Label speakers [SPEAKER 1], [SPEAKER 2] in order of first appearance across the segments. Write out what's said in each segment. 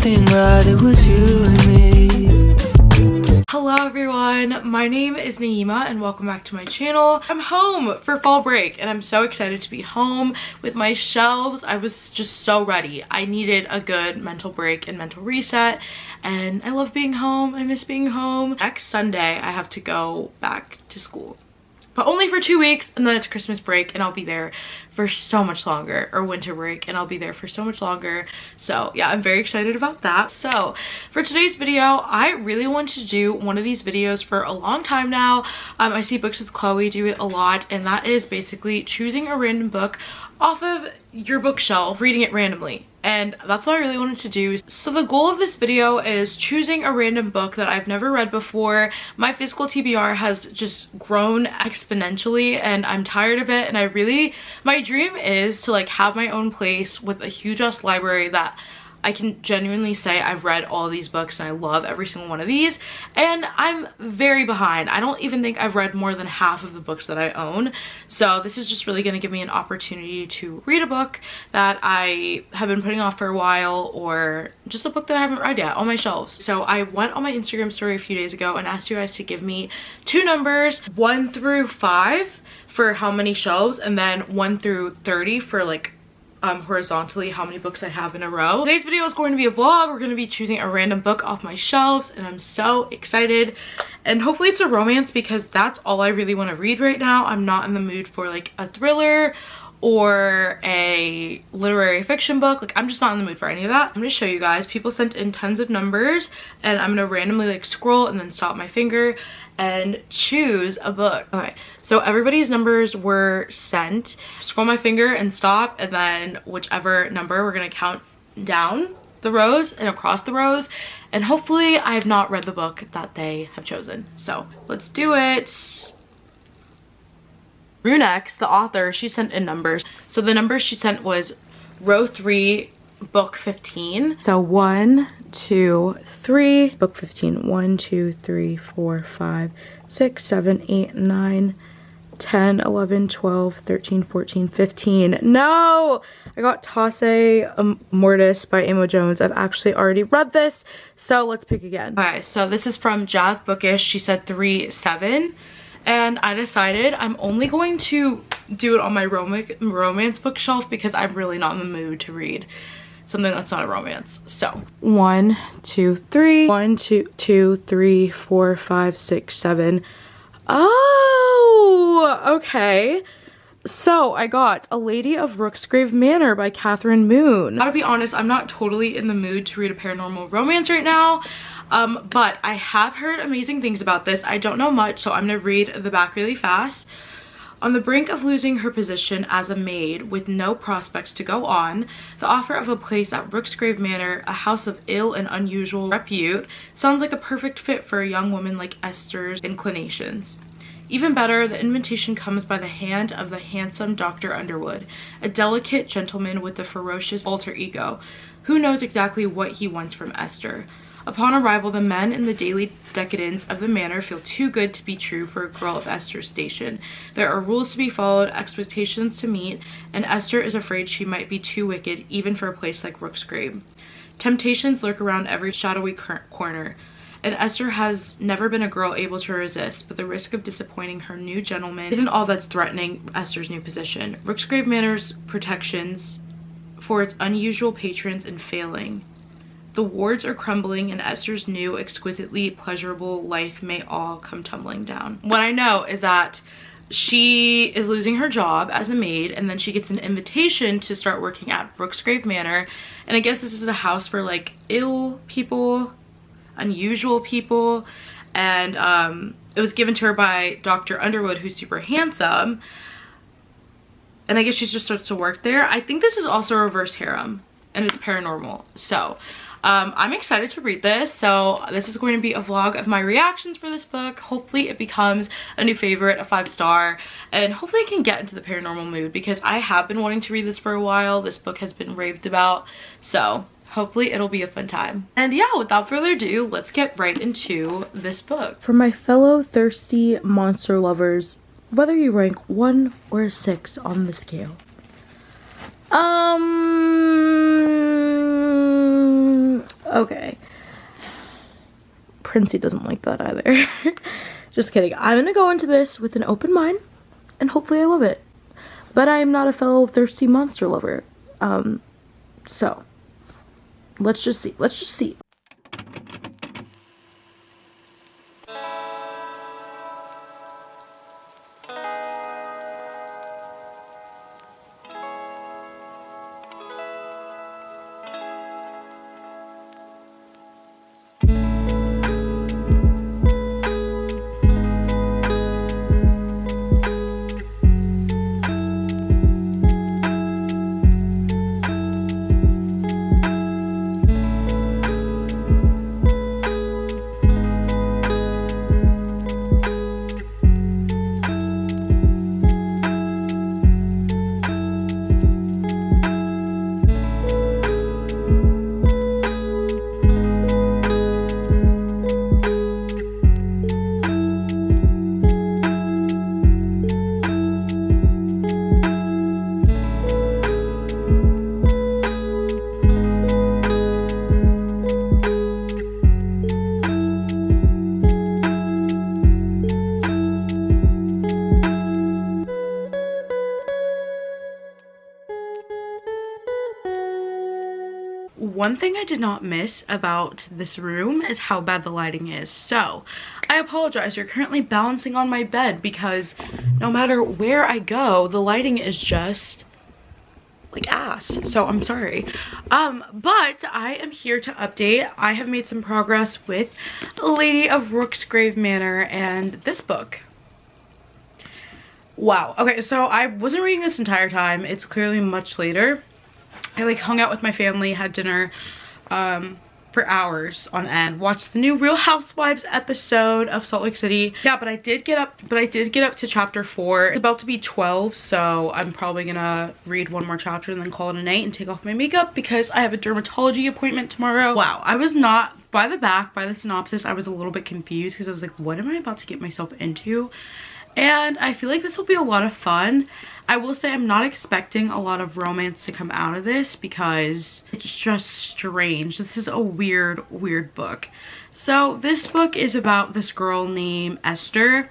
[SPEAKER 1] everything right, it was you and me.
[SPEAKER 2] Hello everyone, my name is Nayeema and welcome back to my channel. I'm home for fall break and I'm so excited to be home with my shelves. I was just so ready. I needed a good mental break and mental reset, and I love being home. I miss being home. Next Sunday I have to go back to school, but only for 2 weeks, and then it's Christmas break and I'll be there for so much longer, or winter break and I'll be there for so much longer. So yeah, I'm very excited about that. So for today's video, I really want to do one of these videos for a long time now. I see Books with Chloe do it a lot, and that is basically choosing a random book off of your bookshelf, reading it randomly. And that's what I really wanted to do. So the goal of this video is choosing a random book that I've never read before. My physical TBR has just grown exponentially and I'm tired of it, and my dream is to like have my own place with a huge ass library that I can genuinely say I've read all these books and I love every single one of these, and I'm very behind. I don't even think I've read more than half of the books that I own. So this is just really going to give me an opportunity to read a book that I have been putting off for a while, or just a book that I haven't read yet on my shelves. So I went on my Instagram story a few days ago and asked you guys to give me 2 numbers, 1 through 5 for how many shelves, and then 1 through 30 for like horizontally how many books I have in a row. Today's video is going to be a vlog. We're going to be choosing a random book off my shelves and I'm so excited, and hopefully it's a romance because that's all I really want to read right now. I'm not in the mood for like a thriller or a literary fiction book. Like, I'm just not in the mood for any of that. I'm gonna show you guys. People sent in tons of numbers and I'm gonna randomly like scroll and then stop my finger and choose a book. Okay, so everybody's numbers were sent. Scroll my finger and stop, and then whichever number, we're gonna count down the rows and across the rows, and hopefully I have not read the book that they have chosen. So let's do it. Runex, the author, she sent in numbers. So the numbers she sent was row 3, book 15. So 1, 2, 3, book 15. 1, 2, 3, 4, 5, 6, 7, 8, 9, 10, 11, 12, 13, 14, 15. No! I got 𝓼𝓸𝓬𝓬𝓪 by Amo Jones. I've actually already read this, so let's pick again. Okay, so this is from Jazz Bookish. She said 3, 7. And I decided I'm only going to do it on my romance bookshelf because I'm really not in the mood to read something that's not a romance. So 1, 2, 3. 1, 2, 3, 4, 5, 6, 7. Oh, okay. So I got A Lady of Rooksgrave Manor by Catherine Moon. Gotta be honest, I'm not totally in the mood to read a paranormal romance right now. But I have heard amazing things about this. I don't know much, so I'm gonna read the back really fast. On the brink of losing her position as a maid with no prospects to go on, the offer of a place at Rooksgrave Manor, a house of ill and unusual repute, sounds like a perfect fit for a young woman like Esther's inclinations. Even better, the invitation comes by the hand of the handsome Dr. Underwood, a delicate gentleman with a ferocious alter ego, who knows exactly what he wants from Esther. Upon arrival, the men in the daily decadence of the manor feel too good to be true for a girl of Esther's station. There are rules to be followed, expectations to meet, and Esther is afraid she might be too wicked even for a place like Rooksgrave. Temptations lurk around every shadowy corner, and Esther has never been a girl able to resist, but the risk of disappointing her new gentleman isn't all that's threatening Esther's new position. Rooksgrave Manor's protections for its unusual patrons and failing. The wards are crumbling, and Esther's new, exquisitely pleasurable life may all come tumbling down. What I know is that she is losing her job as a maid, and then she gets an invitation to start working at Rooksgrave Manor, and I guess this is a house for like ill people, unusual people, and it was given to her by Dr. Underwood, who's super handsome, and I guess she just starts to work there. I think this is also a reverse harem, and it's paranormal. So I'm excited to read this. So this is going to be a vlog of my reactions for this book. Hopefully it becomes a new favorite, a 5-star, and hopefully I can get into the paranormal mood because I have been wanting to read this for a while. This book has been raved about, so hopefully it'll be a fun time. And yeah, without further ado, let's get right into this book. For my fellow thirsty monster lovers, whether you rank 1 or a 6 on the scale, Okay. Princey doesn't like that either. Just kidding. I'm gonna go into this with an open mind and hopefully I love it. But I am not a fellow thirsty monster lover. So let's just see. Let's just see. One thing I did not miss about this room is how bad the lighting is. So I apologize, you're currently balancing on my bed because no matter where I go, the lighting is just like ass. So I'm sorry. But I am here to update. I have made some progress with 𝓼𝓸𝓬𝓲𝓪 of Rooksgrave Manor and this book. Wow. Okay, so I wasn't reading this entire time. It's clearly much later. I like hung out with my family, had dinner for hours on end, watched the new Real Housewives episode of Salt Lake City. Yeah, but I did get up to chapter 4. It's about to be 12, so I'm probably gonna read one more chapter and then call it a night and take off my makeup because I have a dermatology appointment tomorrow. Wow, I was not, by the synopsis, I was a little bit confused because I was like, what am I about to get myself into? And I feel like this will be a lot of fun. I will say I'm not expecting a lot of romance to come out of this because it's just strange. This is a weird book. So this book is about this girl named Esther,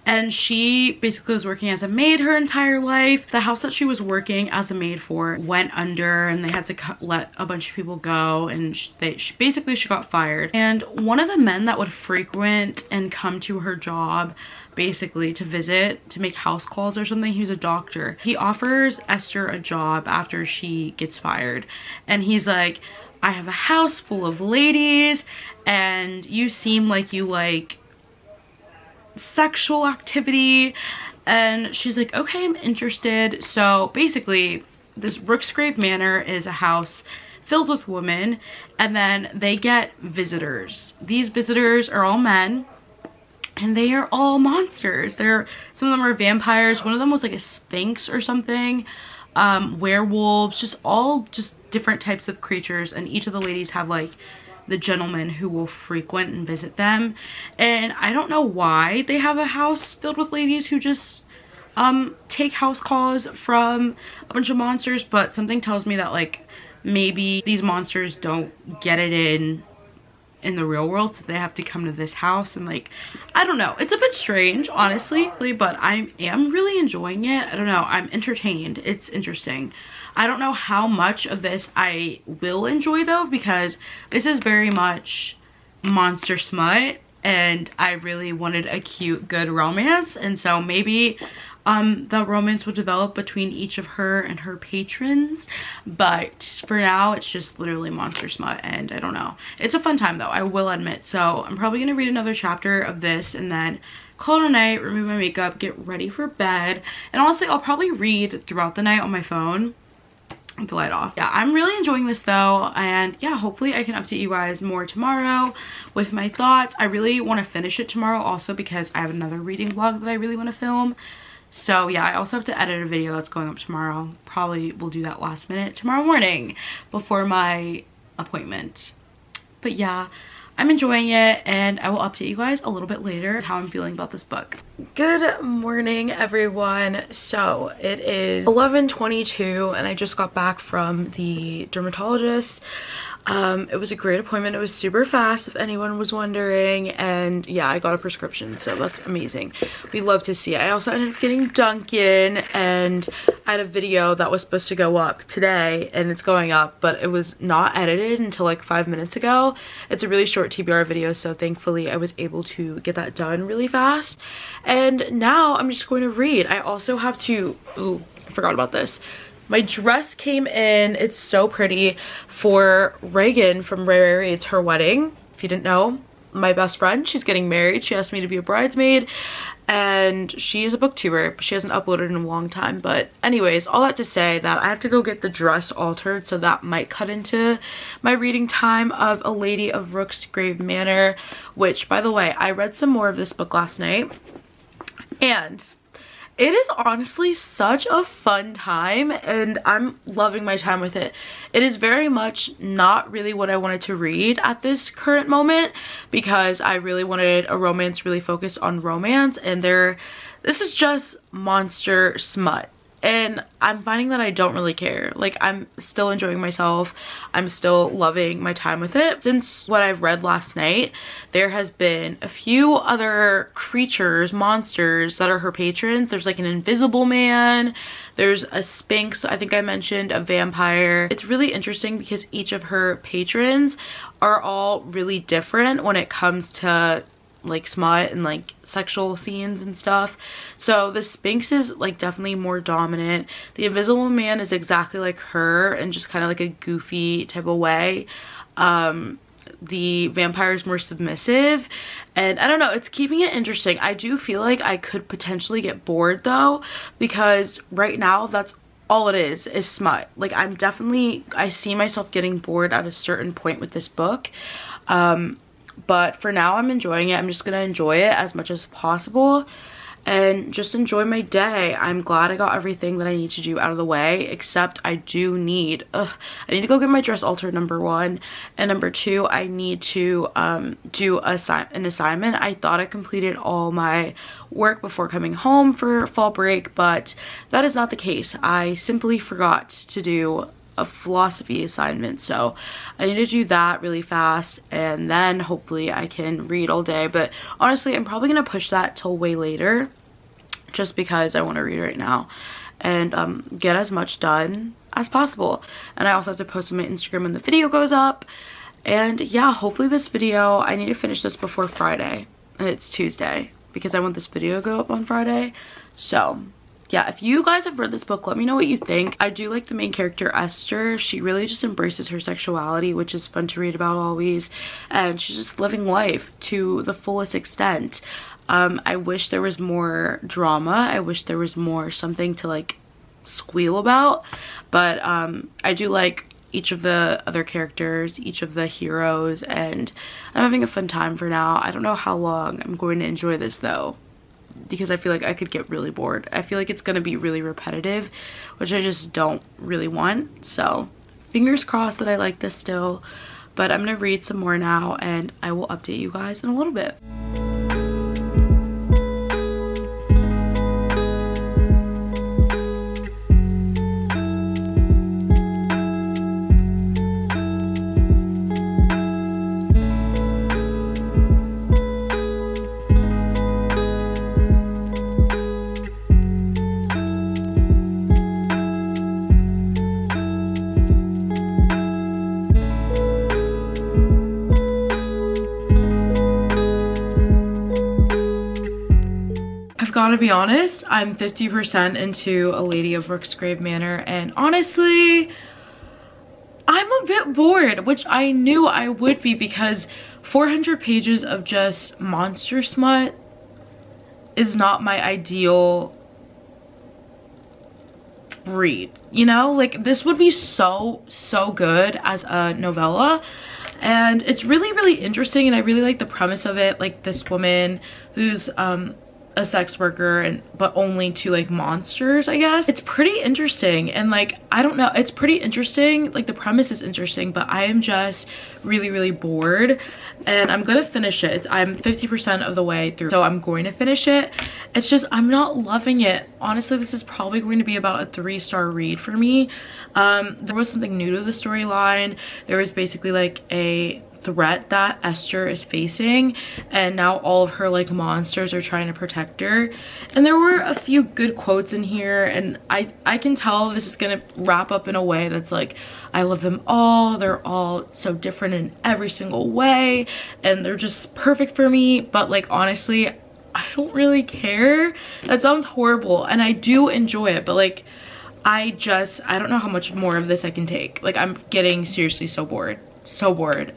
[SPEAKER 2] and she basically was working as a maid her entire life. The house that she was working as a maid for went under and they had to let a bunch of people go, and she got fired. And one of the men that would frequent and come to her job basically to visit, to make house calls or something, he was a doctor. He offers Esther a job after she gets fired, and he's like, I have a house full of ladies and you seem like you like sexual activity. And she's like, okay, I'm interested. So basically this Rooksgrave Manor is a house filled with women, and then they get visitors. These visitors are all men and they are all monsters. Some of them are vampires. One of them was like a sphinx or something. Werewolves, just different types of creatures, and each of the ladies have like the gentlemen who will frequent and visit them. And I don't know why they have a house filled with ladies who just take house calls from a bunch of monsters, but something tells me that like maybe these monsters don't get it in the real world, so they have to come to this house. And like, I don't know, it's a bit strange honestly, but I am really enjoying it. I don't know, I'm entertained. It's interesting. I don't know how much of this I will enjoy though, because this is very much monster smut and I really wanted a cute, good romance. And so maybe the romance will develop between each of her and her patrons, but for now it's just literally monster smut, and I don't know. It's a fun time though, I will admit. So I'm probably gonna read another chapter of this and then call it a night, remove my makeup, get ready for bed. And honestly, I'll probably read throughout the night on my phone with the light off. Yeah, I'm really enjoying this though, and yeah, hopefully I can update you guys more tomorrow with my thoughts. I really want to finish it tomorrow also because I have another reading vlog that I really want to film. So yeah, I also have to edit a video that's going up tomorrow. Probably will do that last minute tomorrow morning before my appointment. But yeah, I'm enjoying it, and I will update you guys a little bit later how I'm feeling about this book. Good morning everyone. So it is 11:22 and I just got back from the dermatologist. It was a great appointment. It was super fast, if anyone was wondering, and yeah, I got a prescription, so that's amazing. We love to see it. I also ended up getting Dunkin', and I had a video that was supposed to go up today, and it's going up, but it was not edited until like 5 minutes ago. It's a really short TBR video, so thankfully I was able to get that done really fast. And now I'm just going to read. I also have to, ooh, I forgot about this. My dress came in, it's so pretty, for Reagan from Rare. It's her wedding. If you didn't know, my best friend, she's getting married. She asked me to be a bridesmaid, and she is a booktuber. She hasn't uploaded in a long time, but anyways, all that to say that I have to go get the dress altered, so that might cut into my reading time of A Lady of Rooksgrave Manor, which, by the way, I read some more of this book last night, and it is honestly such a fun time, and I'm loving my time with it. It is very much not really what I wanted to read at this current moment, because I really wanted a romance really focused on romance, and this is just monster smut. And I'm finding that I don't really care. Like, I'm still enjoying myself. I'm still loving my time with it. Since what I've read last night, there has been a few other creatures, monsters that are her patrons. There's like an invisible man. There's a sphinx, I think I mentioned, a vampire. It's really interesting because each of her patrons are all really different when it comes to like smut and like sexual scenes and stuff. So the Sphinx is like definitely more dominant. The Invisible Man is exactly like her and just kind of like a goofy type of way. The vampire is more submissive, and I don't know, it's keeping it interesting. I do feel like I could potentially get bored though, because right now that's all it is smut. Like, I see myself getting bored at a certain point with this book. But for now, I'm enjoying it. I'm just gonna enjoy it as much as possible and just enjoy my day. I'm glad I got everything that I need to do out of the way, except I need to go get my dress altered, number one, and number two, I need to do an assignment. I thought I completed all my work before coming home for fall break, but that is not the case. I simply forgot to do a philosophy assignment, so I need to do that really fast, and then hopefully I can read all day. But honestly, I'm probably gonna push that till way later, just because I want to read right now and get as much done as possible. And I also have to post on my Instagram when the video goes up. And yeah, hopefully this video, I need to finish this before Friday, and it's Tuesday because I want this video to go up on Friday. So yeah, if you guys have read this book, let me know what you think. I do like the main character, Esther. She really just embraces her sexuality, which is fun to read about always. And she's just living life to the fullest extent. I wish there was more drama. I wish there was more something to like squeal about. But I do like each of the other characters, each of the heroes, and I'm having a fun time for now. I don't know how long I'm going to enjoy this though, because I feel like I could get really bored. I feel like it's gonna be really repetitive, which I just don't really want. So fingers crossed that I like this still, but I'm gonna read some more now and I will update you guys in a little bit. Gotta be honest, I'm 50% into A Lady of Rooksgrave Manor, and honestly, I'm a bit bored, which I knew I would be, because 400 pages of just monster smut is not my ideal read, you know? Like, this would be so good as a novella, and it's really interesting, and I really like the premise of it. Like, this woman who's a sex worker, and but only to like monsters, I guess. It's pretty interesting, and like, I don't know, it's pretty interesting. Like, the premise is interesting, but I am just really bored, and I'm gonna finish it. I'm 50% of the way through, so I'm going to finish it. It's just, I'm not loving it. Honestly, this is probably going to be about a 3-star read for me. There was something new to the storyline. There was basically like a threat that Esther is facing, and now all of her like monsters are trying to protect her, and there were a few good quotes in here, and I can tell this is gonna wrap up in a way that's like, I love them all, they're all so different in every single way, and they're just perfect for me. But like, honestly, I don't really care. That sounds horrible, and I do enjoy it, but like, I don't know how much more of this I can take. Like, I'm getting seriously so bored,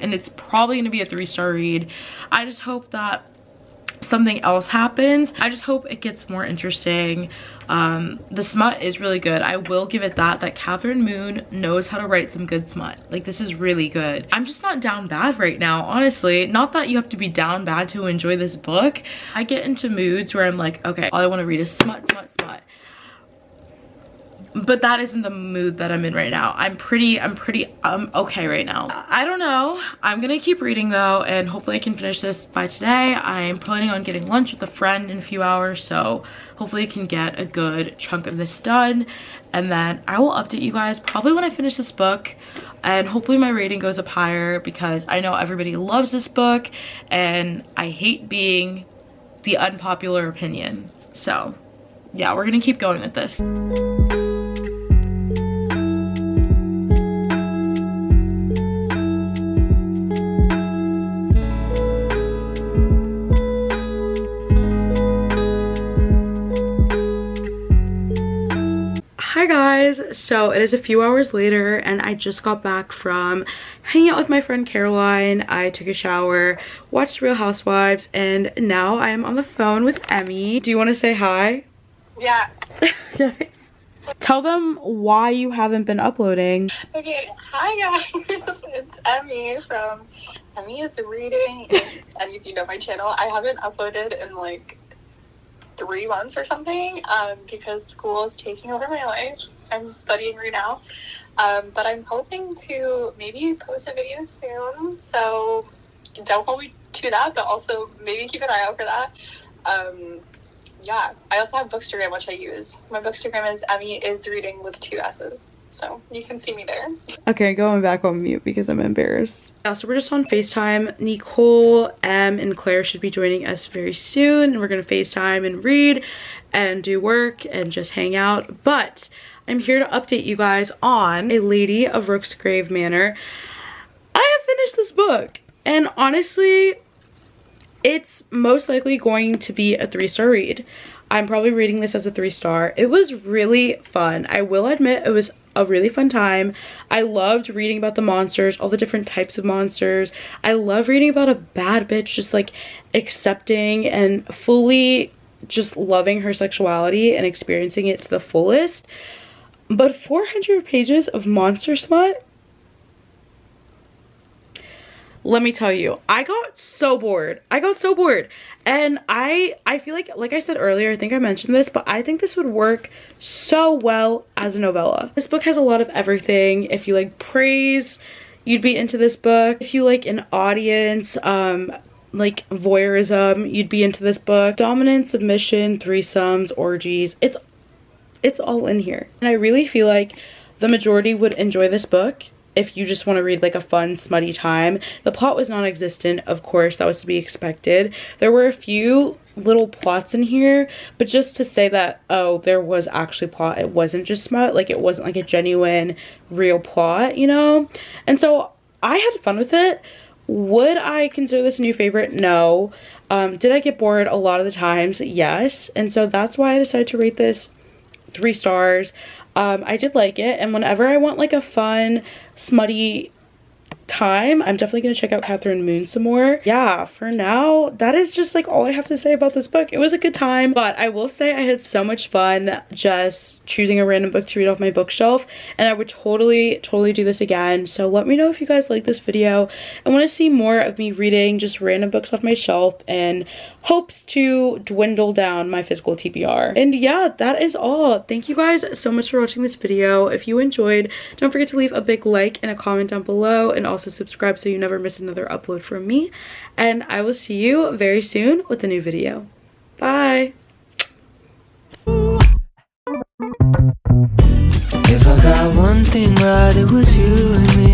[SPEAKER 2] and it's probably gonna be a 3-star read. I just hope that something else happens. I just hope it gets more interesting. The smut is really good. I will give it that Catherine Moon knows how to write some good smut. Like, this is really good. I'm just not down bad right now, honestly. Not that you have to be down bad to enjoy this book. I get into moods where I'm like, okay, all I want to read is smut. But that isn't the mood that I'm in right now. I'm okay right now. I don't know. I'm gonna keep reading though, and hopefully I can finish this by today. I'm planning on getting lunch with a friend in a few hours, so hopefully I can get a good chunk of this done, and then I will update you guys probably when I finish this book, and hopefully my rating goes up higher, because I know everybody loves this book and I hate being the unpopular opinion. So yeah, we're gonna keep going with this. Hi guys, so it is a few hours later, and I just got back from hanging out with my friend Caroline. I took a shower, watched Real Housewives, and now I am on the phone with Emmy. Do you want to say hi?
[SPEAKER 3] Yeah.
[SPEAKER 2] Tell them why you haven't been uploading.
[SPEAKER 3] Okay, hi guys, it's Emmy from Emmy is Reading, and if you know my channel, I haven't uploaded in like 3 months or something, because school is taking over my life. I'm studying right now, but I'm hoping to maybe post a video soon, so don't hold me to that, but also maybe keep an eye out for that. Yeah, I also have Bookstagram, which I use. My Bookstagram is Emmy is Reading with 2 S's, so you can see me there.
[SPEAKER 2] Okay, going back on mute because I'm embarrassed. Yeah, so we're just on FaceTime. Nicole, Em, and Claire should be joining us very soon, and we're gonna FaceTime and read and do work and just hang out. But I'm here to update you guys on A Lady of Rooksgrave Manor. I have finished this book, and honestly, it's most likely going to be a 3-star read. I'm probably reading this as a 3-star. It was really fun. I will admit it was a really fun time. I loved reading about the monsters, all the different types of monsters. I love reading about a bad bitch just like accepting and fully just loving her sexuality and experiencing it to the fullest. But 400 pages of monster smut? Let me tell you, I got so bored. And I feel like I said earlier, I think I mentioned this, but I think this would work so well as a novella. This book has a lot of everything. If you like praise, you'd be into this book. If you like an audience, like voyeurism, you'd be into this book. Dominance, submission, threesomes, orgies, it's all in here. And I really feel like the majority would enjoy this book if you just want to read like a fun smutty time. The plot was non-existent, of course, that was to be expected. There were a few little plots in here, but just to say that, oh, there was actually plot, it wasn't just smut, like it wasn't like a genuine real plot, you know? And so I had fun with it. Would I consider this a new favorite? No. Did I get bored a lot of the times? Yes. And so that's why I decided to rate this 3 stars. I did like it, and whenever I want like a fun, smutty time. I'm definitely going to check out Catherine Moon some more. Yeah, for now, that is just like all I have to say about this book. It was a good time, but I will say I had so much fun just choosing a random book to read off my bookshelf, and I would totally do this again. So let me know if you guys like this video and want to see more of me reading just random books off my shelf and hopes to dwindle down my physical TBR. And yeah, that is all. Thank you guys so much for watching this video. If you enjoyed, don't forget to leave a big like and a comment down below, and also subscribe so you never miss another upload from me. And I will see you very soon with a new video. Bye!
[SPEAKER 1] If I got one thing right, it was you and me.